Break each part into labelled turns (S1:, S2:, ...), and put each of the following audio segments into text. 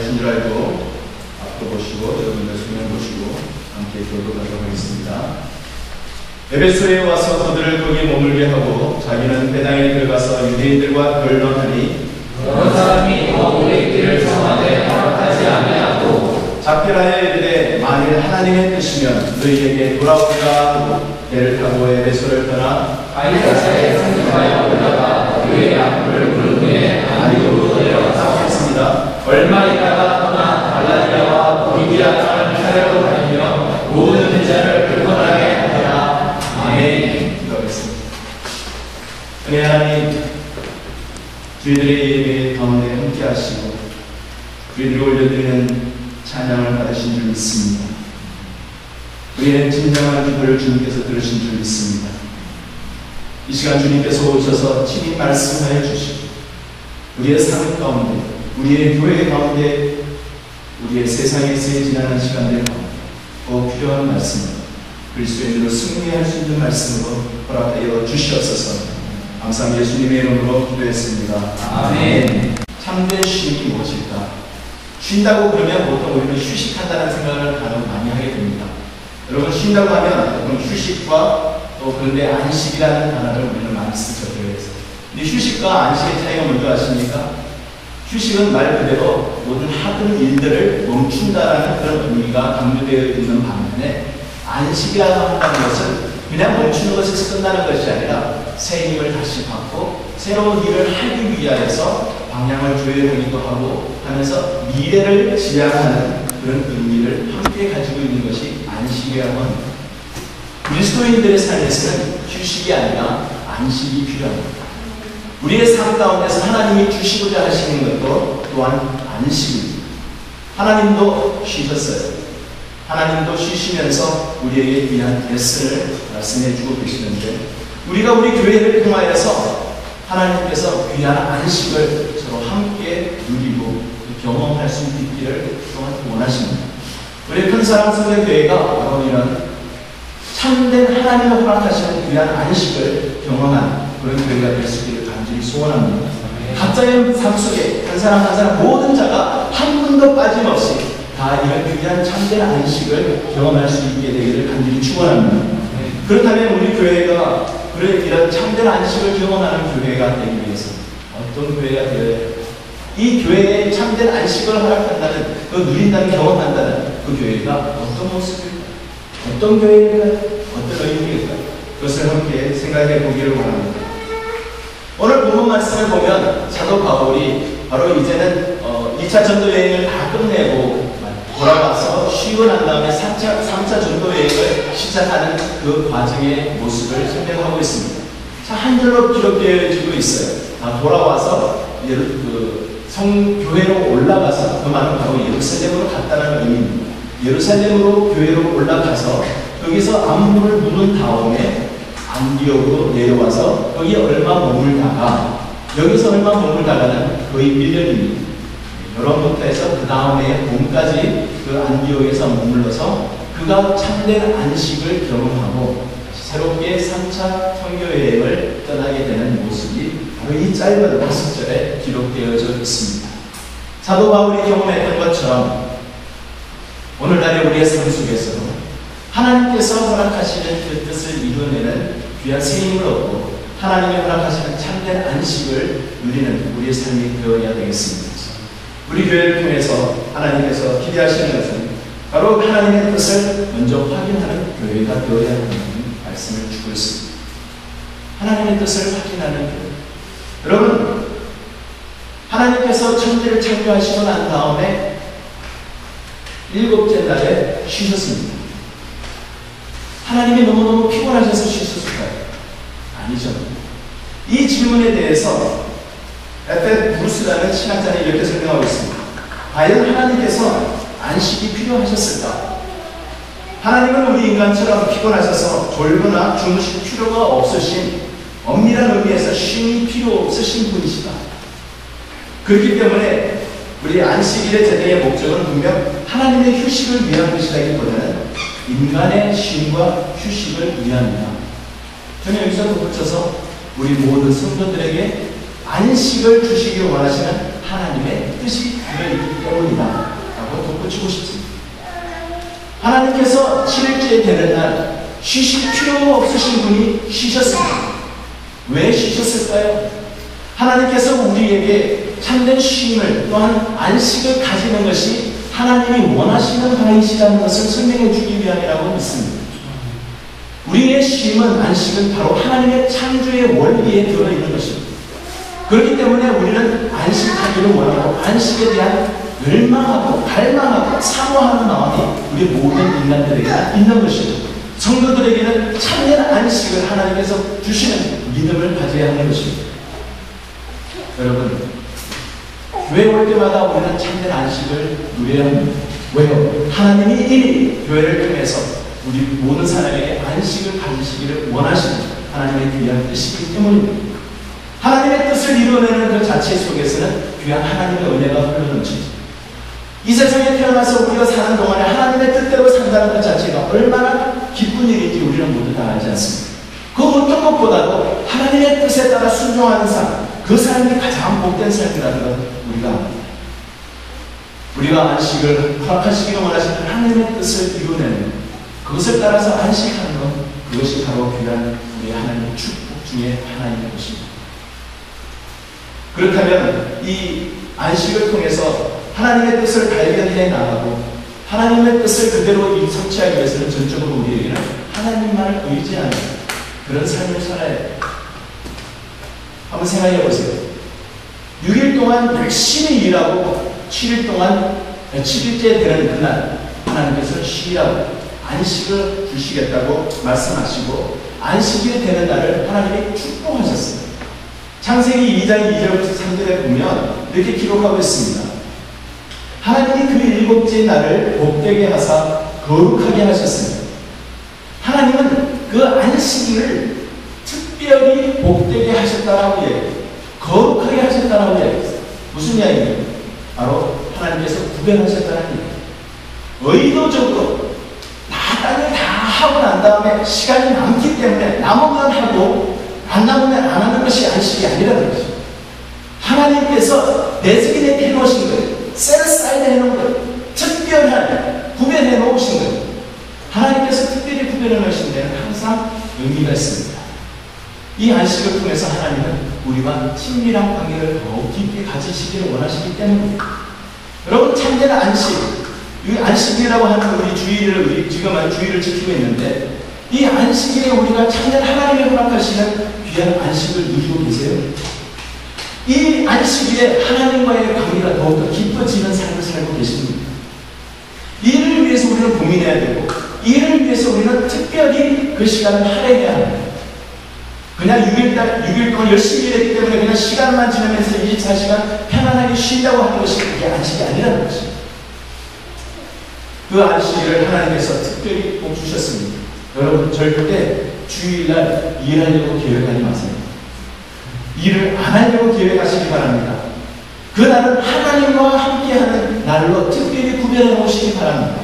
S1: 하신 줄 알고 앞으로 보시고 여러분들 소명 보시고 함께 교도하도록 하겠습니다. 에베소에 와서 그들을 거기에 머물게 하고 자기는 회당에 들어가서 유대인들과 변론하니
S2: 어느 사람이 우리의 길을 정하되 허락하지 아니하고
S1: 작별하여 이르되 만일 하나님의 뜻이면 너희에게 돌아오리라 하고 배를 타고 에베소를 떠나
S2: 가이사랴에 상륙하여 올라가 그의 악물을 부른 후에 안디옥으로 내려가서
S1: 했습니다.
S2: 얼마 있다가 떠나 갈라디아와 브리기아 땅을 차례로 다니며 모든 제자를 불편하게 하더라. 아멘.
S1: 기도하겠습니다. 은혜 하나님, 저희들의 예배 가운데 함께 하시고 우리들이 올려드리는 찬양을 받으신 줄 믿습니다. 우리는 진정한 기도를 주님께서 들으신 줄 믿습니다. 이 시간 주님께서 오셔서 친히 말씀하여 주시고 우리의 삶 가운데, 우리의 교회 가운데, 우리의 세상에서의 지나는 시간들 가운데 꼭 필요한 말씀으로 그리스도의 이름으로 승리할 수 있는 말씀으로 허락하여 주시옵소서. 항상 예수님의 이름으로 기도했습니다.
S2: 아멘.
S1: 참된 쉼이 무엇일까? 쉰다고 그러면 보통 우리는 휴식한다는 생각을 간혹 많이 하게 됩니다. 여러분, 쉰다고 하면 보통 휴식과 또 그런데 안식이라는 단어를 우리는 많이 쓰죠. 교회에서. 근데 휴식과 안식의 차이가 뭔지 아십니까? 휴식은 말 그대로 모든 하던 일들을 멈춘다라는 그런 의미가 강조되어 있는 반면에 안식이라고 한다는 것은 그냥 멈추는 것에서 끝나는 것이 아니라 새 힘을 다시 받고 새로운 일을 하기 위하여서 방향을 조율하기도 하고 하면서 미래를 지향하는 그런 의미를 함께 가지고 있는 것이 안식이라고 합니다. 그리스도인들의 삶에서는 휴식이 아니라 안식이 필요합니다. 우리의 삶 가운데서 하나님이 주시고자 하시는 것도 또한 안식입니다. 하나님도 쉬셨어요. 하나님도 쉬시면서 우리에게 귀한 레슨을 말씀해 주고 계시는데 우리가 우리 교회를 통하여서 하나님께서 귀한 안식을 서로 함께 누리고 경험할 수 있기를 또한 원하십니다. 우리 큰사랑 성결교회가 바로 이런 참된 하나님의 허락하시는 귀한 안식을 경험한 그런 교회가 될 수 있기를 간절히 소원합니다. 각자의 삶 속에 한 사람 한 사람 모든 자가 한 분도 빠짐없이 다 이런 귀한 참된 안식을 경험할 수 있게 되기를 간절히 축원합니다. 그렇다면 우리 교회가 이런 참된 안식을 경험하는 교회가 되기 위해서 어떤 교회가 되어야 할까요? 이 교회에 참된 안식을 허락한다는, 그 누린다는, 경험한다는 그 교회가 어떤 모습일까요? 어떤 교회일까요? 어떤 의미일까요? 그것을 함께 생각해 보기를 원합니다. 오늘 본문 말씀을 보면 사도 바울이 바로 이제는 2차 전도 여행을 다 끝내고 돌아가서 쉬고 난 다음에 3차 전도 여행을 시작하는 그 과정의 모습을 설명하고 있습니다. 자, 한 줄로 기록되어지고 있어요. 다 돌아와서 성교회로 올라가서 그 말은 바로 예루살렘으로 갔다는 의미입니다. 예루살렘으로 교회로 올라가서 여기서 안부를 묻은 다음에 안디옥으로 내려와서 여기 얼마 머물다가 여기서 얼마 머물다가는 거의 1년입니다. 여름부터 해서 그 다음에 봄까지 그 안디옥에서 머물러서 그가 참된 안식을 경험하고 새롭게 3차 선교여행을 떠나게 되는 모습이 바로 이 짧은 5절에 기록되어져 있습니다. 사도 바울이 경험했던 것처럼 오늘날의 우리의 삶 속에서 하나님께서 허락하시는 그 뜻을 이루어내는 귀한 새 힘을 얻고 하나님의 허락하시는 참된 안식을 누리는 우리의 삶이 되어야 되겠습니다. 우리 교회를 통해서 하나님께서 기대하시는 것은 바로 하나님의 뜻을 먼저 확인하는 교회가 되어야 한다는 말씀을 주고 있습니다. 하나님의 뜻을 확인하는 교회. 여러분, 하나님께서 천지를 창조하시고 난 다음에 7째 날에 쉬셨습니다. 하나님이 너무너무 피곤하셔서 쉬셨을까요? 아니죠. 이 질문에 대해서 에페 브루스라는 신학자는 이렇게 설명하고 있습니다. 과연 하나님께서 안식이 필요하셨을까? 하나님은 우리 인간처럼 피곤하셔서 졸거나 주무실 필요가 없으신 엄밀한 의미에서 쉼이 필요 없으신 분이시다. 그렇기 때문에 우리 안식일의 제정의 목적은 분명 하나님의 휴식을 위한 것이라기보다는 인간의 쉼과 휴식을 위함이다. 저는 여기서 덧붙여서 우리 모든 성도들에게 안식을 주시기 원하시는 하나님의 뜻이 들어있기 때문이다 라고 덧붙이고 싶습니다. 하나님께서 7일째 되는 날 쉬실 필요 없으신 분이 쉬셨습니다. 왜 쉬셨을까요? 하나님께서 우리에게 참된 쉼을 또한 안식을 가지는 것이 하나님이 원하시는 바이시라는 것을 설명해 주기 위함이라고 믿습니다. 우리의 쉼은 안식은 바로 하나님의 창조의 원리에 들어있는 것입니다. 그렇기 때문에 우리는 안식하기를 원하고 안식에 대한 열망하고 갈망하고 사모하는 마음이 우리 모든 인간들에게 있는 것입니다. 성도들에게는 참된 안식을 하나님께서 주시는 믿음을 가져야 하는 것입니다. 여러분, 교회 올 때마다 우리는 참된 안식을 누려야 합니다. 왜요? 하나님이 이미 교회를 통해서 우리 모든 사람에게 안식을 가지시기를 원하시는 하나님의 귀한 뜻이기 때문입니다. 하나님의 뜻을 이루어내는 그 자체 속에서는 귀한 하나님의 은혜가 흘러넘칩니다. 이 세상에 태어나서 우리가 사는 동안에 하나님의 뜻대로 산다는 것 자체가 얼마나 기쁜 일인지 우리는 모두 다 알지 않습니까? 그 어떤 것보다도 하나님의 뜻에 따라 순종하는 삶, 그 삶이 가장 복된 삶이라는 것 우리가 압니다. 우리가 안식을 허락하시기를 원하시는 하나님의 뜻을 이루내는 그것을 따라서 안식하는 것, 그것이 바로 귀한 우리 하나님의 축복 중에 하나인 것입니다. 그렇다면 이 안식을 통해서 하나님의 뜻을 발견해 나가고 하나님의 뜻을 그대로 성취하기 위해서는 전적으로 우리에게는 하나님만을 의지하는 그런 삶을 살아야 해요. 한번 생각해 보세요. 6일 동안 열심히 일하고 7일 동안 7일째 되는 그날 하나님께서 쉬라고 안식을 주시겠다고 말씀하시고 안식이 되는 날을 하나님이 축복하셨습니다. 창세기 2장 2절부터 3절에 보면 이렇게 기록하고 있습니다. 하나님이 그 일곱째 날을 복되게 하사 거룩하게 하셨습니다. 하나님은 그 안식일을 특별히 복되게 하셨다라고 얘기해요. 거룩하게 하셨다라고 얘기했어요. 무슨 이야기예요? 바로 하나님께서 구별하셨다는 얘기예요. 의도적으로 딴 일 다 하고 난 다음에 시간이 많기 때문에 남으면 하고 안 남으면 안 하는 것이 안식이 아니라는 것이죠. 하나님께서 데지그네이트 해놓으신 거예요. 셀사이드 해놓은 거예요. 특별한 구별해 놓으신 거예요. 하나님께서 특별히 구별해 놓으신 데는 항상 의미가 있습니다. 이 안식을 통해서 하나님은 우리와 친밀한 관계를 더욱 깊게 가지시기를 원하시기 때문입니다. 여러분, 참된 안식, 이 안식이라고 하는 우리 주일을 지금 주일을 지키고 있는데 이 안식일에 우리가 참된 하나님의 허락하시는 귀한 안식을 누리고 계세요. 이 안식일에 하나님과의 관계가 더욱더 깊어지는 삶을 살고 계십니다. 이를 위해서 우리는 고민해야 되고 이를 위해서 우리는 특별히 그 시간을 할애해야 합니다. 그냥 6일 동안 열심히 일했기 때문에 그냥 시간만 지나면서 24시간 편안하게 쉬려고 하는 것이 그게 안식이 아니라는 것입니다. 그 안식일을 하나님께서 특별히 꼭 주셨습니다. 여러분, 절대 주일날 일하려고 계획하지 마세요. 일을 안 하려고 계획하시기 바랍니다. 그날은 하나님과 함께하는 날로 특별히 구별해 놓으시기 바랍니다.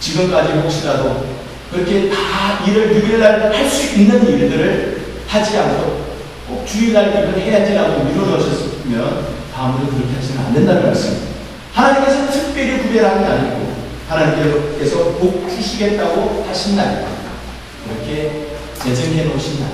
S1: 지금까지 혹시라도 그렇게 다 일을 6일날 할 수 있는 일들을 하지 않고 꼭 주일날 이걸 해야지라고 미뤄놓으셨으면 다음부터 그렇게 하시면 안 된다는 말씀입니다. 하나님께서 특별히 구별한 게 아니고 하나님께서 복 주시겠다고 하신 날, 이렇게 제정해 놓으신 날,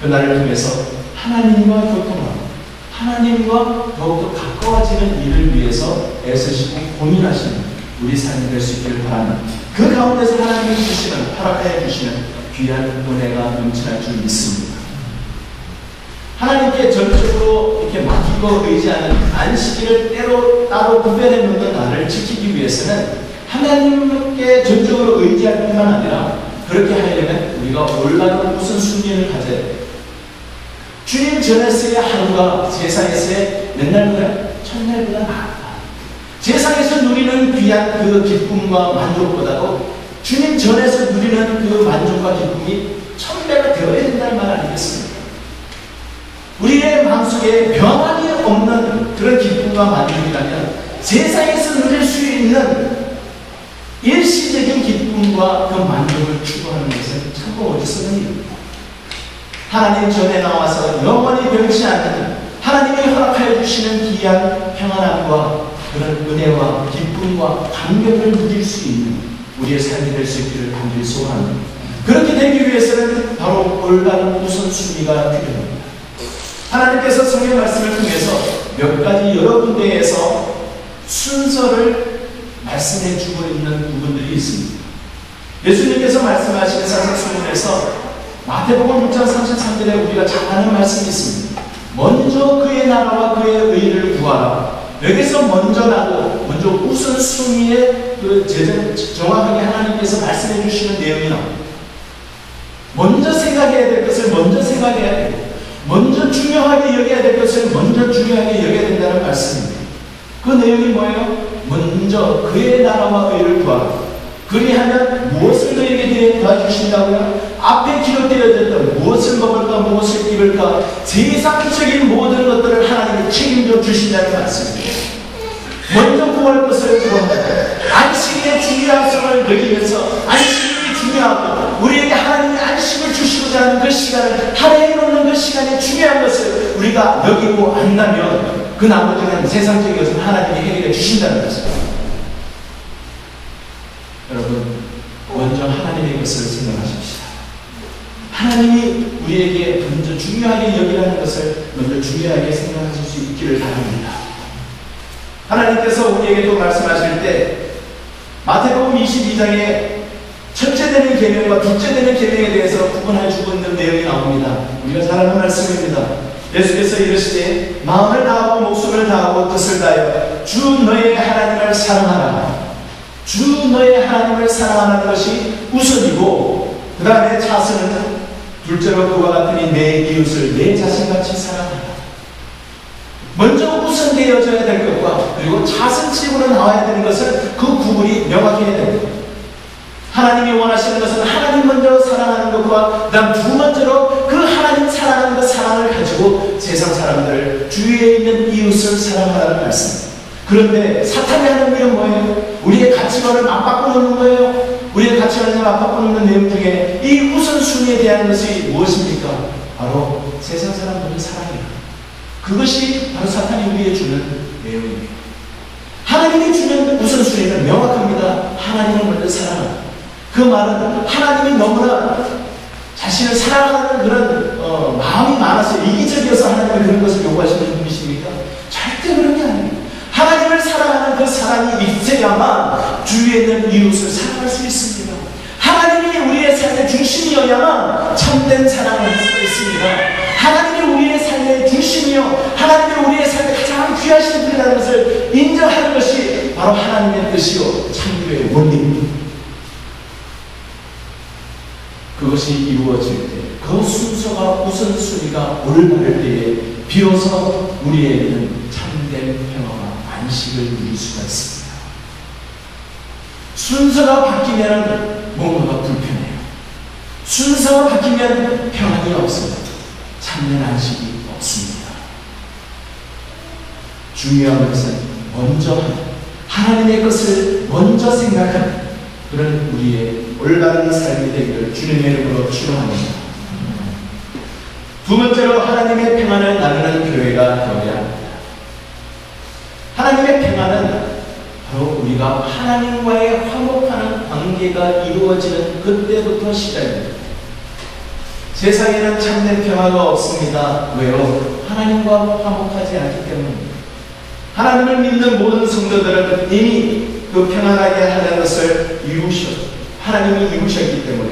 S1: 그 날을 통해서 하나님과 교통하고 하나님과 더욱더 가까워지는 일을 위해서 애쓰시고 고민하시는 우리 삶이 될 수 있기를 바랍니다. 그 가운데서 하나님이 주시는, 허락하여 주시는 귀한 은혜가 넘쳐날 줄 믿습니다. 하나님께 전적으로 이렇게 맡기고 의지하는 안식일을 때로 따로 구별해 놓는 날을 지키기 위해서는 하나님께 전적으로 의지할 뿐만 아니라 그렇게 하려면 우리가 올바른 무슨 순리를 가져야 돼요. 주님 전에서의 하루가 세상에서의 맨날보다 첫날보다 나았다. 세상에서 누리는 귀한 그 기쁨과 만족보다도 주님 전에서 누리는 그 만족과 기쁨이 1000배가 되어야 된다는 말 아니겠습니까? 우리의 마음속에 변함이 없는 그런 기쁨과 만족이라면 세상에서 누릴 수 있는 일시적인 기쁨과 그 만족을 추구하는 것은 참고 어리석은 일입니다. 하나님 전에 나와서 영원히 변치 않는 하나님이 허락하여 주시는 귀한 평안함과 그런 은혜와 기쁨과 감격을 누릴 수 있는 우리의 삶이 될 수 있기를 간절히 소원합니다. 그렇게 되기 위해서는 바로 올바른 우선순위가 필요합니다. 하나님께서 성경 말씀을 통해서 몇 가지 여러 군데에서 순서를 말씀해 주고 있는 부분들이 있습니다. 예수님께서 말씀하신 사사순문에서 마태복음 6장 33절에 우리가 잘 아는 말씀이 있습니다. 먼저 그의 나라와 그의 의를 구하라. 여기서 먼저 우선순위에 정확하게 하나님께서 말씀해 주시는 내용이 나옵니다. 먼저 생각해야 될 것을 먼저 생각해야 되고, 먼저 중요하게 여겨야 될 것을 먼저 중요하게 여겨야 된다는 말씀입니다. 그 내용이 뭐예요? 먼저 그의 나라와 의를 구하라. 그리하면 무엇을 너에게 도와주신다고요? 앞에 기록되어졌던 무엇을 먹을까, 무엇을 입을까, 세상적인 모든 것들을 하나님이 책임져 주신다는 말씀입니다. 먼저 구할 것을 구한다. 안식의 중요성을 느끼면서 안식이 중요하고 우리에게 하나님이 안식을 주시고자 하는 그 시간을, 하루에 놓는 그 시간이 중요한 것을 우리가 여기고 안다면 그 나머지는 세상적인 것을 하나님이 해결해 주신다는 것입니다. 여러분, 먼저 하나님의 것을 생각하십시오. 하나님이 우리에게 먼저 중요하게 여기라는 것을 먼저 중요하게 생각하실 수 있기를 바랍니다. 하나님께서 우리에게 또 말씀하실 때 마태복음 22장에 첫째 되는 계명과 둘째 되는 계명에 대해서 구분해 주고 있는 내용이 나옵니다. 우리가 잘 아는 말씀입니다. 예수께서 이르시되 마음을 다하고 목숨을 다하고 뜻을 다하여 주 너의 하나님을 사랑하라. 주 너의 하나님을 사랑하는 것이 우선이고, 그 다음에 차선은 둘째로 그와 같으니 내 이웃을 내 자신같이 사랑하라. 먼저 우선되어져야 될 것과 그리고 차선집으로 나와야 되는 것을 그 구분이 명확해야 됩니다. 하나님이 원하시는 것은 하나님 먼저 사랑하는 것과 그 다음 두 번째로 그 하나님 사랑하는 그 사랑을 가지고 세상 사람들 주위에 있는 이웃을 사랑하라는 말씀입니다. 그런데 사탄이 하는 일은 뭐예요? 우리의 가치관을 맞바꾸는 거예요. 우리의 가치관을 맞바꾸는 내용 중에 이 우선순위에 대한 것이 무엇입니까? 바로 세상 사람들의 사랑이에요. 그것이 바로 사탄이 우리에게 주는 내용입니다. 하나님이 주는 우선순위는 명확합니다. 하나님을 먼저 사랑합니다. 그 말은 하나님이 너무나 자신을 사랑하는 그런 마음이 많아서 이기적이어서 하나님이 그런 것을 요구하시는 분이십니까? 절대 그런 게 아닙니다. 하나님을 사랑하는 그 사랑이 있어야만 주위에 있는 이웃을 사랑할 수 있습니다. 하나님이 우리의 삶의 중심이어야만 참된 사랑을 할 수가 있습니다. 하나님이 우리의 삶의 중심이요, 하나님이 우리의 삶에 가장 귀하신 분이라는 것을 인정하는 것이 바로 하나님의 뜻이요 창조의 원리입니다. 그것이 이루어질 때, 그 순서가 우선순위가 올바를 때에 비로소 우리에게는 참된 평화와 안식을 누릴 수가 있습니다. 순서가 바뀌면 뭔가가 불편해요. 순서가 바뀌면 평안이 없습니다. 참된 안식이 없습니다. 중요한 것은 먼저 하나님의 것을 먼저 생각하는 그런 우리의 올바른 삶이 되기를 주님의 이름으로 축원합니다. 두 번째로 하나님의 평안을 나누는 교회가 되어야 합니다. 하나님의 평안은 바로 우리가 하나님과의 화목하는 관계가 이루어지는 그때부터 시작입니다. 세상에는 참된 평화가 없습니다. 왜요? 하나님과 화목하지 않기 때문입니다. 하나님을 믿는 모든 성도들은 이미 그 평안하게 하는 것을 하나님이 이루셨기 때문에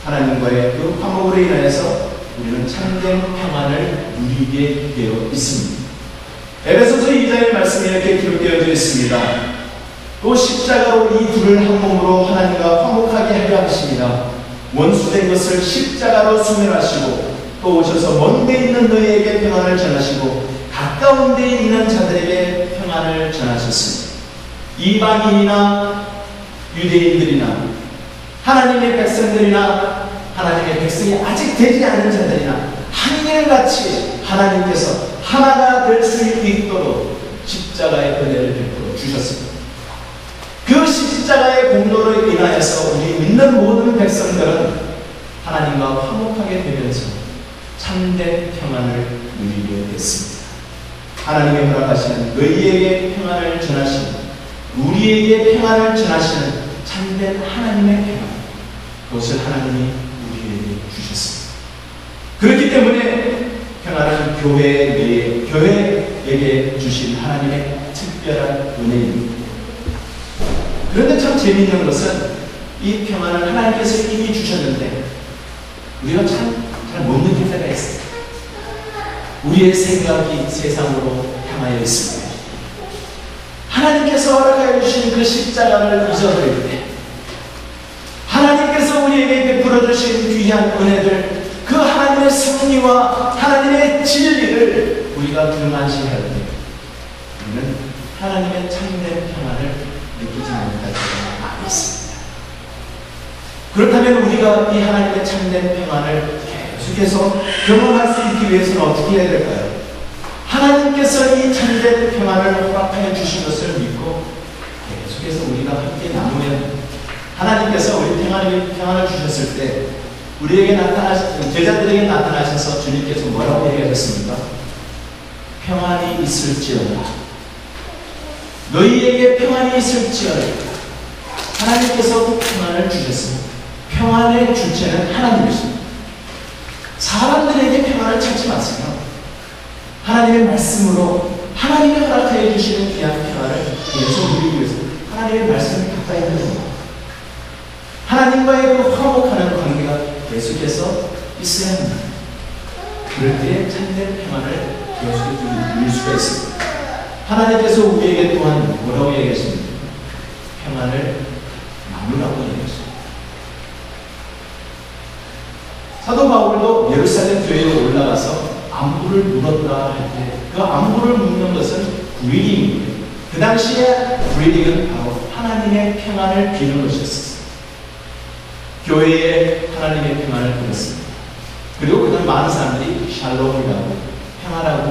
S1: 하나님과의 그 화목으로 인하여서 우리는 참된 평안을 누리게 되어 있습니다. 에베소서 2장의 말씀이 이렇게 기록되어져 있습니다. 또 십자가로 이 둘을 한 몸으로 하나님과 화목하게 하려 하십니다. 원수된 것을 십자가로 소멸하시고 또 오셔서 먼 데 있는 너희에게 평안을 전하시고 가까운 데 있는 자들에게 평안을 전하셨습니다. 이방인이나 유대인들이나 하나님의 백성들이나 하나님의 백성이 아직 되지 않은 자들이나 한결같이 하나님께서 하나가 될 수 있도록 십자가의 은혜를 베풀어 주셨습니다. 그 십자가의 공로로 인하여서 우리 믿는 모든 백성들은 하나님과 화목하게 되면서 참된 평안을 누리게 됐습니다. 하나님의 허락하시는 너희에게 평안을 전하시는, 우리에게 평안을 전하시는 참된 하나님의 평안, 그것을 하나님이 우리에게 주셨습니다. 그렇기 때문에 평안은 교회에게 주신 하나님의 특별한 은혜입니다. 그런데 참 재미있는 것은 이 평안을 하나님께서 이미 주셨는데 우리가 잘 못 느낄 때가 있어요. 우리의 생각이 세상으로 향하여 있습니다. 하나님께서 허락하여 주신 그 십자가를 잊어버릴 때, 하나님께서 우리에게 베풀어 주신 귀한 은혜들, 그 하나님의 섭리와 하나님의 진리를 우리가 등한시할 때 우리는 하나님의 참된 평안을 느끼지 못할 때가 많이 있습니다. 그렇다면 우리가 이 하나님의 참된 평안을 계속해서 경험할 수 있기 위해서는 어떻게 해야 될까요? 하나님께서 이 참된 평안을 허락하여 주신 것을 믿고 계속해서 우리가 함께 나누면, 하나님께서 우리 평안을 주셨을 때 우리에게 제자들에게 나타나셔서 주님께서 뭐라고 얘기하셨습니까? 평안이 있을지어다. 너희에게 평안이 있을지어다. 하나님께서 평안을 주셨습니다. 평안의 주체는 하나님이십니다. 사람들에게 평안을 찾지 마세요. 하나님의 말씀으로 하나님이 허락하여 주시는 귀한 평안을 계속 누리기 위해서 하나님의 말씀을 가까이 하는 겁니다. 하나님과의 그 화목하는 관계가 계속해서 있어야 합니다. 그럴 때 참된 평안을 계속해서 누릴 수가 있습니다. 하나님께서 우리에게 또한 뭐라고 얘기하십니까? 평안을 나누라고 얘기하십니다. 사도 바울도 예루살렘 교회에 올라가서 안부를 물었다 할 때 그 안부를 묻는 것은 greeting입니다. 그 당시에 greeting은 바로 하나님의 평안을 비는 것이었습니다. 교회에 하나님의 평안을 빌었습니다. 그리고 그다음 많은 사람들이 샬롬이라고 평안하고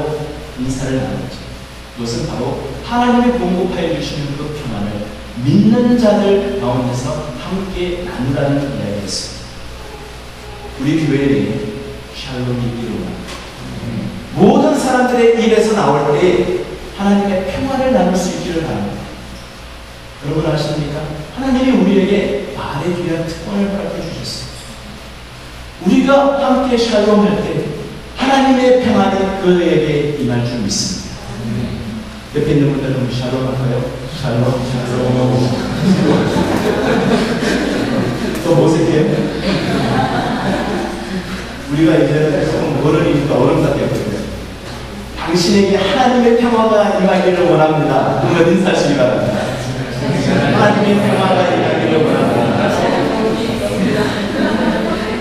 S1: 인사를 나눴죠. 그것은 바로 하나님이 공급하여 주시는 그 평안을 믿는 자들 가운데서 함께 나누라는 이야기였습니다. 우리 교회에 샬롬이 있기를 원합니다. 모든 사람들의 입에서 나올 때 하나님의 평안을 나눌 수 있기를 바랍니다. 여러분 아십니까? 하나님이 우리에게 말에 귀한 특권을 허락해 주셨습니다. 우리가 함께 샬롬할 때 하나님의 평안이 그에게 임할 줄 믿습니다. 옆에 있는 분들은 샬롬 할까요? 샬롬, 샬롬. 또 모색해요? 우리가 이제 조금 어른이니까 어른답게 해보세요. 당신에게 하나님의 평화가 임하기를 원합니다. 그러면 인사하시기 바랍니다. 하나님의 평화가 임하기를 원합니다.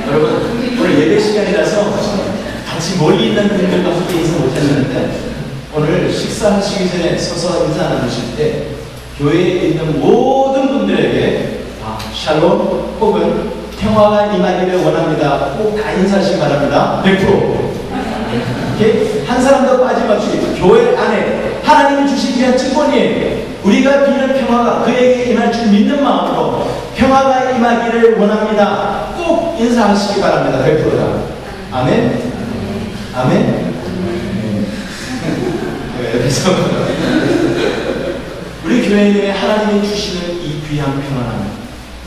S1: 여러분, 오늘 예배 시간이라서 같이 멀리 있는 분들과 함께 인사 못했는데 오늘 식사하시기 전에 서서 인사 나누실 때 교회에 있는 모든 분들에게 샬롬 혹은 평화가 임하기를 원합니다. 꼭 다 인사하시기 바랍니다. 100%. 이렇게 한 사람도 빠짐없이 교회 안에 하나님이 주시기 위한 특권이에요. 우리가 비는 평화가 그에게 임할 줄 믿는 마음으로 평화가 임하기를 원합니다. 꼭 인사하시기 바랍니다. 100%다. 아멘. 아멘. 그래서 우리 교회에 하나님이 주시는 이 귀한 평안함,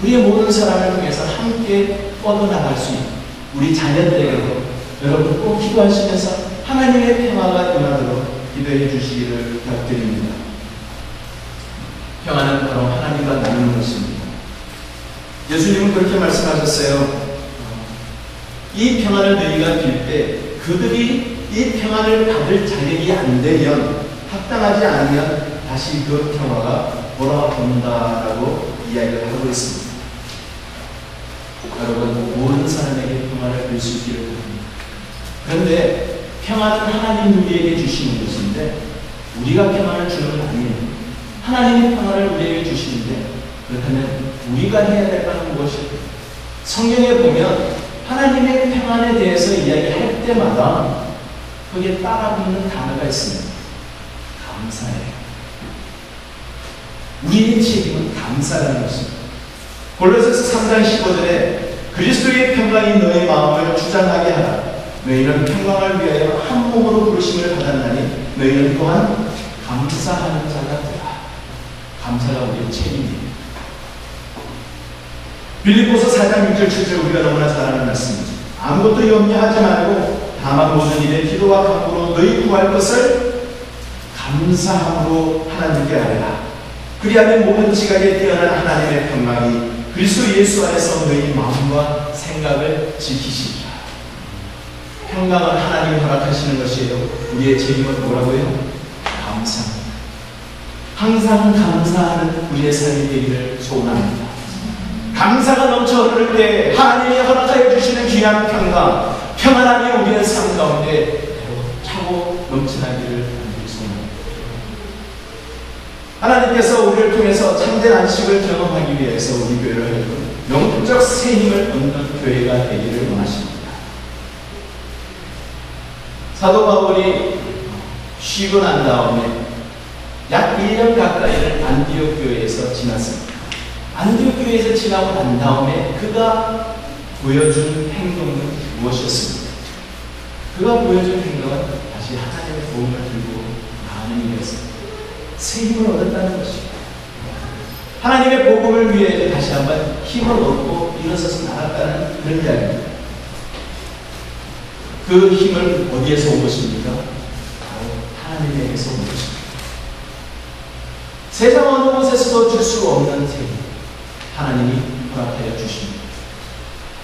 S1: 우리의 모든 사람을 통해서 함께 뻗어나갈 수 있는 우리 자녀들에게도 여러분 꼭 기도하시면서 하나님의 평화가 임하도록 기도해 주시기를 부탁드립니다. 평화는 바로 하나님과 나누는 것입니다. 예수님은 그렇게 말씀하셨어요. 이 평안을 너희가 빌 때 그들이 이 평안을 받을 자격이 안 되면, 합당하지 않으면 다시 그 평화가 돌아온다라고 이야기를 하고 있습니다. 여러분, 모든 사람에게 평안을 빌 수 있기를 바랍니다. 그런데 평안은 하나님 우리에게 주시는 것인데 우리가 평안을 주는 건 아니에요. 하나님이 평안을 우리에게 주시는데, 그렇다면 우리가 해야 될 것은 무엇일까요? 성경에 보면 하나님의 평안에 대해서 이야기할 때마다 거기에 따라붙는 단어가 있습니다. 감사해요. 우리의 책임은 감사라는 것입니다. 골로새서 3장 15절에 그리스도의 평강이 너의 마음을 주장하게 하라. 너희는 평강을 위하여 한 몸으로 부르심을 받았나니 너희는 또한 감사하는 자가 되라. 감사가 우리의 책임입니다. 빌립보서 4장 6절 7절 우리가 너무나 잘 아는 말씀이죠. 아무것도 염려하지 말고 다만 모든 일에 기도와 간구로 너희 구할 것을 감사함으로 하나님께 아뢰라. 그리하면 모든 지각에 뛰어난 하나님의 평강이 그리스도 예수 안에서 너희 마음과 생각을 지키시리라. 평강은 하나님이 허락하시는 것이에요. 우리의 책임은 뭐라고요? 감사합니다. 항상 감사하는 우리의 삶이 되기를 소원합니다. 감사가 넘쳐 흐를 때 하나님이 허락하여 주시는 귀한 평강, 평안함이 우리의 삶 가운데 차고 넘쳐나기를 소원합니다. 하나님께서 우리를 통해서 참된 안식을 경험하기 위해서 우리 교회를 하여금 영적 새 힘을 얻는 교회가 되기를 원하십니다. 사도 바울이 쉬고 난 다음에 약 1년 가까이를 안디옥 교회에서 지났습니다. 안디옥 교회에서 지나고 난 다음에 그가 보여준 행동은 무엇이었습니까? 그가 보여준 행동은 다시 하나님의 도움을 들고 나아가는 일이었습니다. 새 힘을 얻었다는 것입니다. 하나님의 복음을 위해 다시 한번 힘을 얻고 일어서서 나갔다는 그런 이야기입니다. 그 힘을 어디에서 온 것입니까? 바로 하나님에게서 온 것입니다. 세상 어느 곳에서도 줄 수 없는 새 힘, 하나님이 허락하여 주십니다.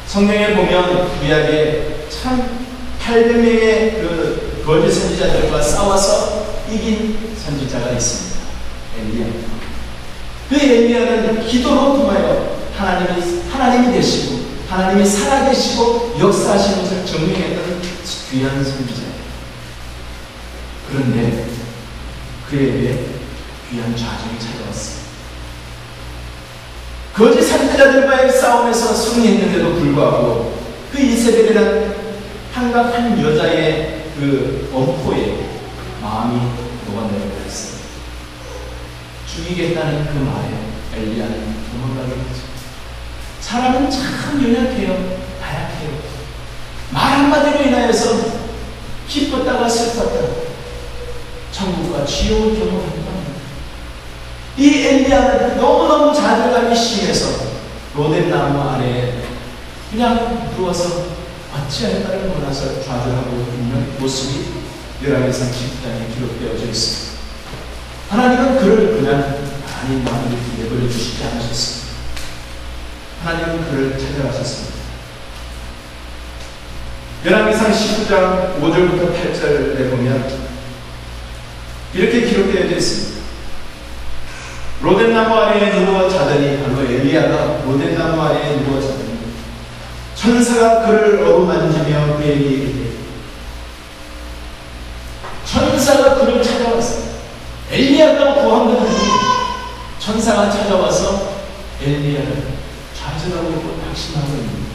S1: 성경에 보면 구약에 참 800명의 그 거짓 선지자들과 싸워서 이긴 선지자가 있습니다. 엘리야. 그 엘리야는 기도로 통하여 하나님이 되시고 하나님이 살아계시고 역사하시는 것을 증명했던 귀한 선지자예요. 그런데 그에게 귀한 좌절이 찾아왔어요. 거짓 선지자들과의 싸움에서 승리했는데도 불구하고 그 이세벨이라는 한갑한 여자의 그 엄포에 마음이 녹아내려버렸어요. 죽이겠다는 그 말에 엘리야는 도망가게 되죠. 사람은 참 연약해요. 나약해요. 말 한마디로 인하여서 기뻤다가 슬펐다가 천국과 지옥을 경험하는 겁니다. 이 엘리야는 너무너무 좌절감이 심해서 로뎀나무 아래에 그냥 누워서 어찌할까를 몰라서 좌절하고 있는 모습이 열왕기상 10장에 기록되어져 있습니다. 하나님은 그를 그냥 아닌 마음을 내버려 주시지 않으셨습니다. 하나님은 그를 찾아가셨습니다. 열왕기상 19장 5절부터 8절에 보면 이렇게 기록되어져 있습니다. 로뎀나무 아래에 누워 자더니, 바로 엘리야가 로뎀나무 아래에 누워 자더니 천사가 그를 어루만지며 그에게 이르되, 천사가 그를 찾아왔어요. 엘리야가 구한 건 아니에요. 천사가 찾아와서 엘리야를 좌절하고 있고 낙심하고 있는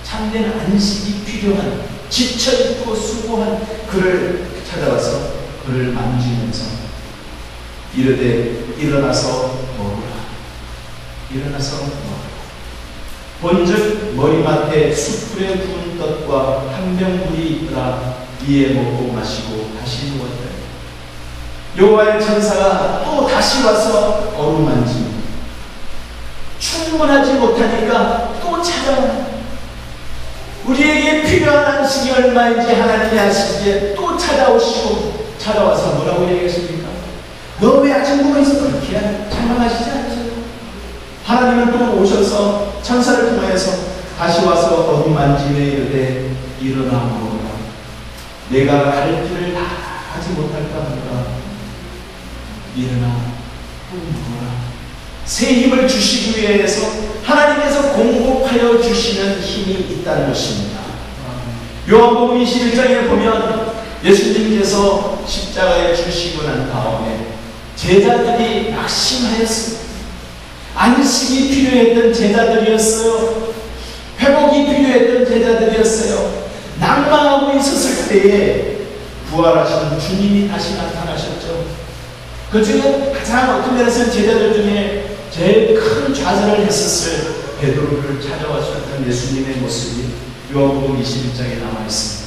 S1: 참된 안식이 필요한 지쳐있고 수고한 그를 찾아와서 그를 만지면서 이르되 일어나서 먹으라. 일어나서 먹으라. 본즉 머리맡에 숯불에 구운 떡과 한 병 물이 있더라. 이에 먹고 마시고 다시 누웠다. 여호와의 천사가 또 다시 와서 어루만지며 충분하지 못하니까 또 찾아와. 우리에게 필요한 안식이 얼마인지 하나님이 아시기에 또 찾아오시고 찾아와서 뭐라고 얘기하십니까? 너 왜 아직 누워있어? 그렇게 장난하시지 않으세요? 하나님은 또 오셔서 천사를 통하여서 다시 와서 어루만지며 이르되 일어나 먹어라. 내가 갈 길을 다 하지 못할까 하노라. 일어나 먹어라. 새 힘을 주시기 위해서 하나님께서 공급하여 주시는 힘이 있다는 것입니다. 요한복음 21장에 보면 예수님께서 십자가에 죽으시고 난 다음에 제자들이 낙심하였습니다. 안식이 필요했던 제자들이었어요. 회복이 필요했던 제자들이었어요. 낭망하고 있었을 때에 부활하신 주님이 다시 나타나셨죠. 그 중에 가장 어떤 면에서는 제자들 중에 제일 큰 좌절을 했었을 베드로를 찾아와주셨던 예수님의 모습이 요한복음 21장에 남아있습니다.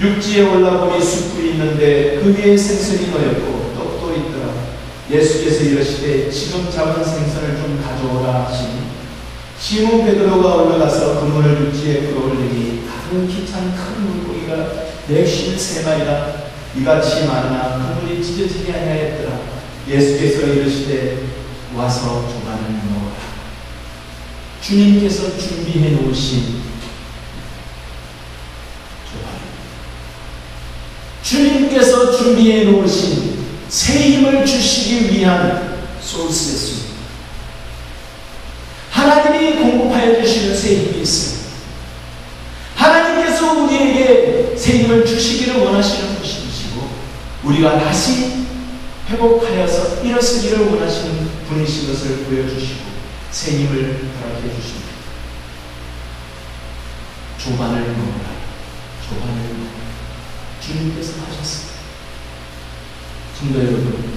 S1: 육지에 올라보니 숯불이 있는데 그 위에 생선이 놓였고 떡도 있더라. 예수께서 이르시되 지금 잡은 생선을 좀 가져오라 하시니 시몬 베드로가 올라가서 그물을 육지에 끌어올리니 가득히 찬 큰 물고기가 113마리라 이같이 많으나 그물이 찢어지게 아니하였더라. 예수께서 이르시되 와서 조반을 먹어라. 주님께서 준비해 놓으신 조반, 주님께서 준비해 놓으신 새 힘을 주시기 위한 소스였습니다. 하나님이 공급하여 주시는 새 힘이 있습니다. 하나님께서 우리에게 새 힘을 주시기를 원하시는 분이시고 우리가 다시 회복하여서 일어서기를 원하시는 분이신 것을 보여주시고 새 힘을 허락해 주십니다. 조반을 먹어라. 조반을 먹어라. 주님께서 하셨습니다. 성도 여러분,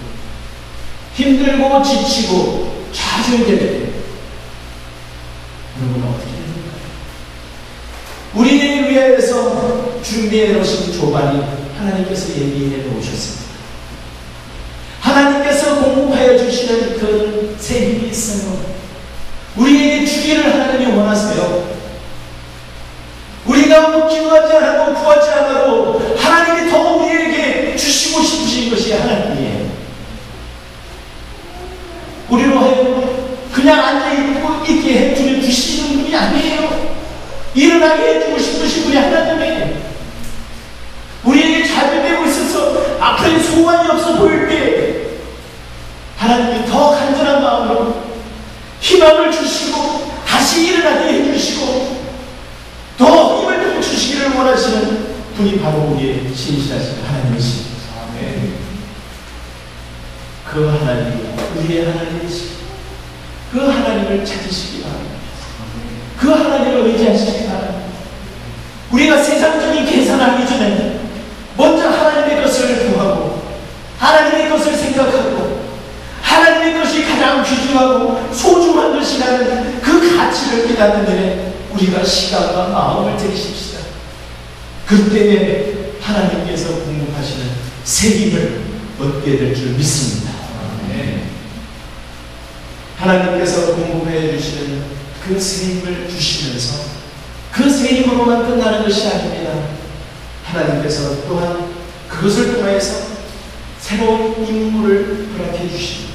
S1: 힘들고 지치고 좌절될 때 여러분 어떻게 됩니까? 우리를 위하여서 준비해 놓으신 조반이 하나님께서 예비해 놓으셨습니다. 하나님께서 공급하여 주시는 그 새 힘이 있어요. 우리에게 주기를 하나님이 원하세요. 우리가 기도하지 않아도 구하지 않아도 하나님이 더 우리에게 주시고 싶으신 것이 하나님이에요. 우리로 하여금 그냥 앉아있게 해주는 주시는 분이 아니에요. 일어나게 해주고 싶으신 분이 하나님이에요. 우리에게 좌절되고 있어서 앞에 소원이 없어 보일 때 하나님이 더 간절한 마음으로 희망을 주시고 다시 일어나게 해주시고 더 힘을 좀 주시기를 원하시는 분이 바로 우리의 신실하신 하나님이십니다. 그 하나님이 우리의 하나님이시고 그 하나님을 찾으시기 바랍니다. 그 하나님을 의지하시기 바랍니다. 우리가 세상적인 계산하기 전에 먼저 하나님의 것을 구하고 하나님의 것을 생각하고 하나님의 것이 가장 귀중하고 소중한 것이라는 그 가치를 깨닫는 일에 우리가 시간과 마음을 들이십시다. 그때에 하나님께서 공급하시는 새 힘을 얻게 될 줄 믿습니다. 하나님께서 공급해 주시는 그 새 힘을 주시면서 그 새 힘으로만 끝나는 것이 아닙니다. 하나님께서 또한 그것을 통해서 새로운 인물을 허락해 주시고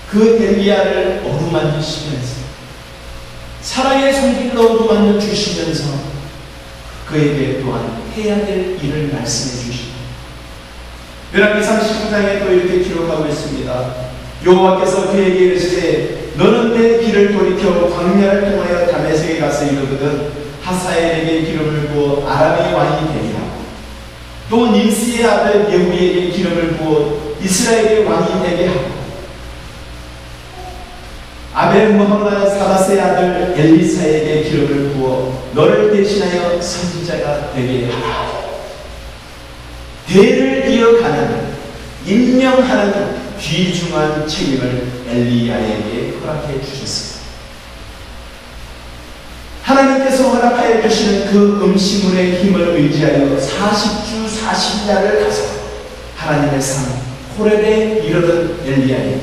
S1: 그 엘리야를 어루만지시면서 사랑의 손길로 어루만져 주시면서 그에게 또한 해야 될 일을 말씀해 주시고 열왕기상 19장에 또 이렇게 기록하고 있습니다. 여호와께서 그에게 이르시되 너는 내 길을 돌이켜 광야를 통하여 다메섹에 가서 이르거든 하사엘에게 기름을 부어 아람의 왕이 되게 하고 또 nim스의 아들 예후에게 기름을 부어 이스라엘의 왕이 되게 하고 아벨므홀라 사바스의 아들 엘리사에게 기름을 부어 너를 대신하여 선지자가 되게 하라. 대를 이어가는 임명하는 귀중한 책임을 엘리야에게 허락해 주셨습니다. 하나님께서 허락하여 주시는 그 음식물의 힘을 의지하여 40주 40야를 가서 하나님의 산 호렙에 이르던 엘리야에게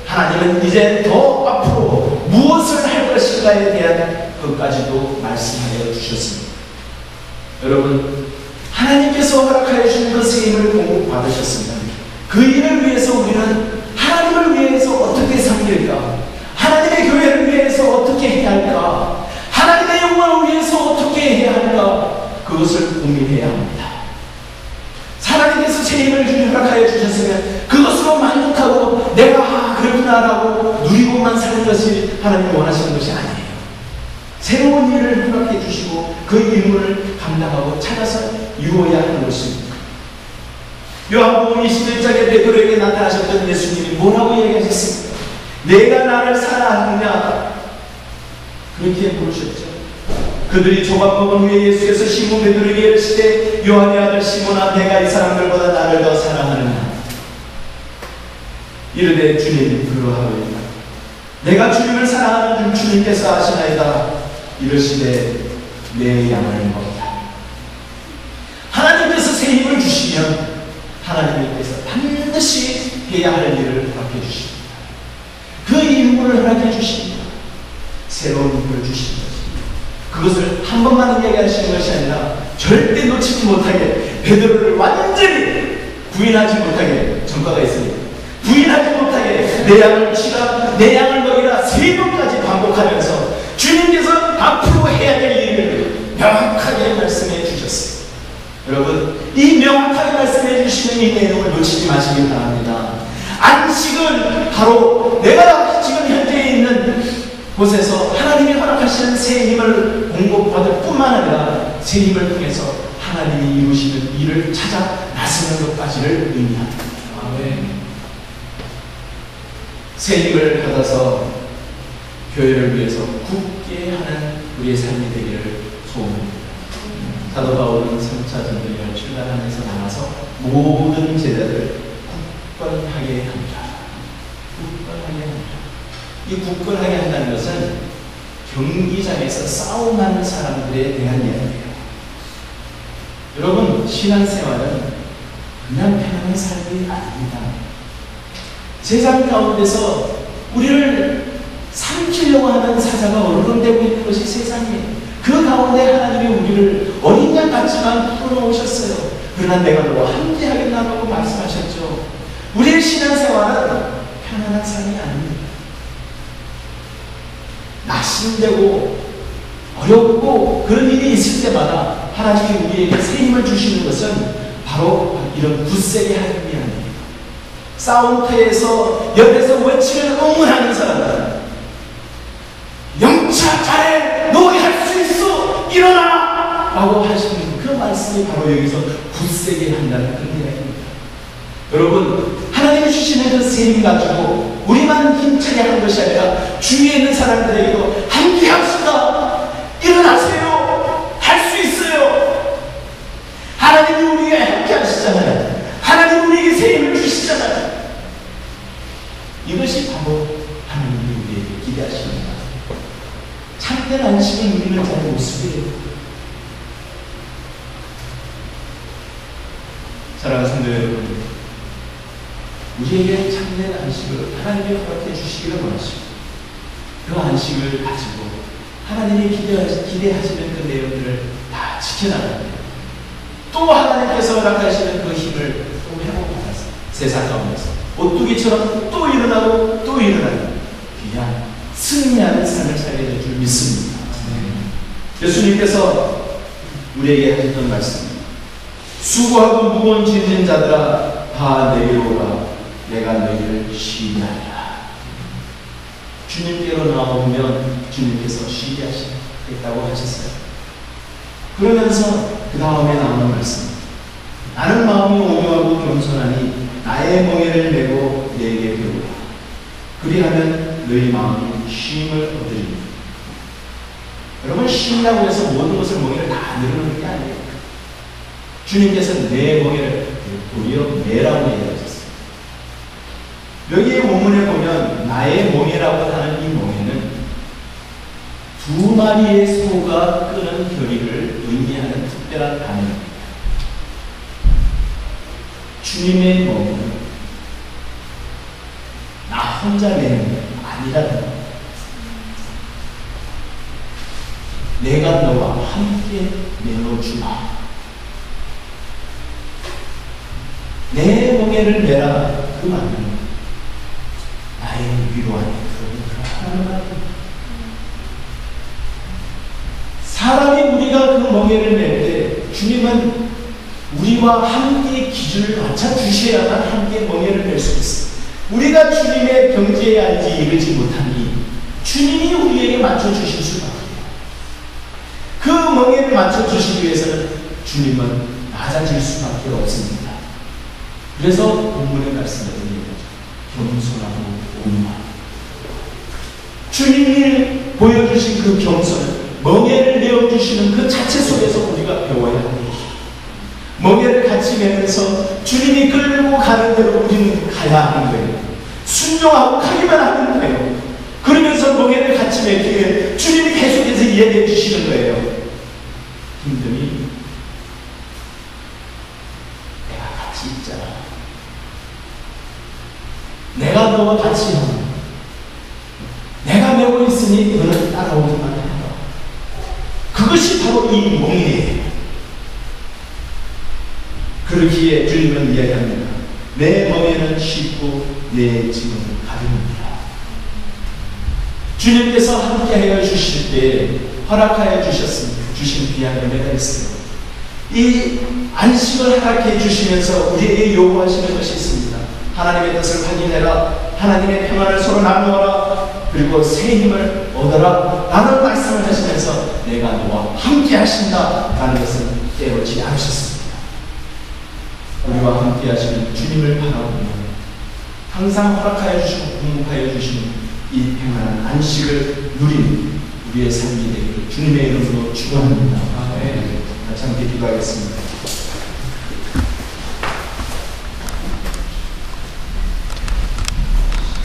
S1: 하나님은 이제 더 앞으로 무엇을 할 것인가에 대한 것까지도 말씀하여 주셨습니다. 여러분, 하나님께서 허락하여 주신 그 새 힘을 공급받으셨습니다. 그 일을 위해서 우리는 하나님을 위해서 어떻게 살릴까? 하나님의 교회를 위해서 어떻게 해야 할까? 하나님의 영광을 위해서 어떻게 해야 할까? 그것을 고민해야 합니다. 하나님께서 새 힘을 허락하여 주셨으면 그것으로 만족하고 내가 그렇구나라고 누리고만 사는 것이 하나님이 원하시는 것이 아니에요. 새로운 일을 허락해 주시고 그 임무를 감당하고 찾아서 이루어야 하는 것입니다. 요한복음 21장에 베드로에게 나타나셨던 예수님이 뭐라고 얘기하셨습니까? 내가 나를 사랑하느냐? 그렇게 부르셨죠. 그들이 조각 먹은 후에 예수께서 시몬 베드로에게 이르시되 요한의 아들 시몬아 내가 이 사람들보다 나를 더 사랑하느냐? 이르되 주님 그러하오이다. 내가 주님을 사랑하는 줄 주님께서 아시나이다. 이르시되 내 양을 먹자. 하나님께서 반드시 해야 할 일을 허락해 주십니다. 그 임무를 허락해 주십니다. 새로운 임무를 주십니다. 그것을 한 번만 이야기하시는 것이 아니라 절대 놓치지 못하게 베드로를 완전히 부인하지 못하게 전과가 있습니다. 부인하지 못하게 내 양을 치라, 내 양을 먹이라 3번까지 반복하면서 주님께서 앞으로 해야 될 일을 명확하게 말씀해 주셨어요. 여러분, 이 명확하게 말씀해 주시는 이 내용을 놓치지 마시기 바랍니다. 안식은 바로 내가 지금 현재 있는 곳에서 하나님이 허락하시는 새 힘을 공급받을 뿐만 아니라 새 힘을 통해서 하나님이 이루시는 일을 찾아 나서는 것까지를 의미합니다. 아멘. 새 힘을 받아서 교회를 위해서 굳게 하는 우리의 삶이 되기를 소원합니다. 사도 바울은 3차 전도여행을 출발하면서 나가서 모든 제자들 굳건하게 합니다. 굳건하게 합니다. 이 굳건하게 한다는 것은 경기장에서 싸움하는 사람들에 대한 이야기예요. 여러분, 신앙생활은 그냥 편안한 삶이 아닙니다. 세상 가운데서 우리를 삼키려고 하는 사자가 어른되고 있는 것이 세상이에요. 그 가운데 하나님이 우리를 어린 양 같지만 풀어놓으셨어요. 그러나 내가 너와 함께 하겠다고 말씀하셨죠. 우리의 신앙생활은 편안한 삶이 아닙니다. 낙심되고 어렵고 그런 일이 있을 때마다 하나님이 우리에게 새 힘을 주시는 것은 바로 이런 굳세게 하는 게 아닙니다. 싸움터에서 옆에서 외치는 응원하는 사람들, 영차 잘해, 너희 할 수 있어, 일어나! 라고 하시는 그 말씀이 바로 여기서 굳세게 한다는 그런 이야기입니다. 여러분, 하나님이 주시는 그 새 힘 가지고 우리만 힘차게 하는 것이 아니라 주위에 있는 사람들에게도 함께 합시다. 일어나세요. 할 수 있어요. 하나님이 우리에게 함께 하시잖아요. 하나님이 우리에게 새 힘을 주시잖아요. 이것이 바로 하나님이 우리에게 기대하십니다. 참된 안식을 누리는 자의 모습이에요. 사랑하는 성도 여러분, 우리에게 참된 안식을 하나님이 허락해 주시기를 원하시고 그 안식을 가지고 하나님이 기대하시는 그 내용들을 다 지켜나갑니다. 또 하나님께서 허락하시는 그 힘을 또 회복받아서 세상 가운데서 오뚜기처럼 또 일어나고 또 일어나는 귀한 승리하는 삶을 살게 될 줄 믿습니다. 예수님께서 우리에게 하셨던 말씀입니다. 수고하고 무거운 짐진 자들아 다 내게로 오라. 내가 너희를 쉬게 하리라. 주님께로 나오면 주님께서 쉬게 하시겠다고 하셨어요. 그러면서 그 다음에 나오는 말씀, 나는 마음이 온유하고 겸손하니 나의 멍에를 메고 내게 배우라. 그리하면 너희 마음이 쉼을 얻으리니. 여러분, 쉼이라고 해서 모든 것을 멍에를 다 늘어놓는 게 아니에요. 주님께서 내 멍에를 도리어 매라고 얘기하셨어요. 여기에 본문에 보면 나의 멍에라고 하는 이 멍에는 2마리의 소가 끄는 결의를 의미하는 특별한 단어입니다. 주님의 멍에는 나 혼자 내는 게 아니라는 겁니다. 내가 너와 함께 내어주마. 내 멍에를 메라. 그 말은 나의 위로하는 그런 하나님. 사람이 우리가 그 멍에를 멜 때 주님은 우리와 함께 기준을 맞춰 주셔야만 함께 멍에를 멜 수 있어요. 우리가 주님의 경지에 알지 이르지 못하니 주님이 우리에게 맞춰 주실 수밖에 없어요. 그 멍에를 맞춰 주시기 위해서는 주님은 낮아질 수밖에 없습니다. 그래서 본문의 말씀을 드리는 거죠. 겸손하고 온유하고. 주님이 보여주신 그 겸손은 멍에를 내어주시는 그 자체 속에서 우리가 배워야 합니다. 멍에를 같이 메면서 주님이 끌고 가는 대로 우리는 가야 하는 거예요. 순종하고 가기만 하는 거예요. 그러면서 멍에를 같이 메기에 주님이 계속해서 이야기해 주시는 거예요. 힘듦이 내가 같이 있잖아. 너와 같이 하며 내가 메고 있으니 너는 따라오기만 해라. 그것이 바로 이 몽리예요. 그렇기에 주님은 이야기합니다. 내 멍에는 쉽고 내 짐은 가벼웁니다. 주님께서 함께하여 주실 때 허락하여 주신 귀한 은혜가 있어요. 이 안식을 허락해 주시면서 우리에게 요구하시는 것이 있습니다. 하나님의 뜻을 확인해라. 하나님의 평안을 서로 나누어라. 그리고 새 힘을 얻어라. 라는 말씀을 하시면서 내가 너와 함께 하신다 라는 것을 깨우치지 않으셨습니다. 우리와 함께 하시는 주님을 바라보며 항상 허락하여 주시고 공급하여 주시는 이 평안한 안식을 누린 우리의 삶이 되기를 주님의 이름으로 축원합니다. 같이 함께 기도하겠습니다.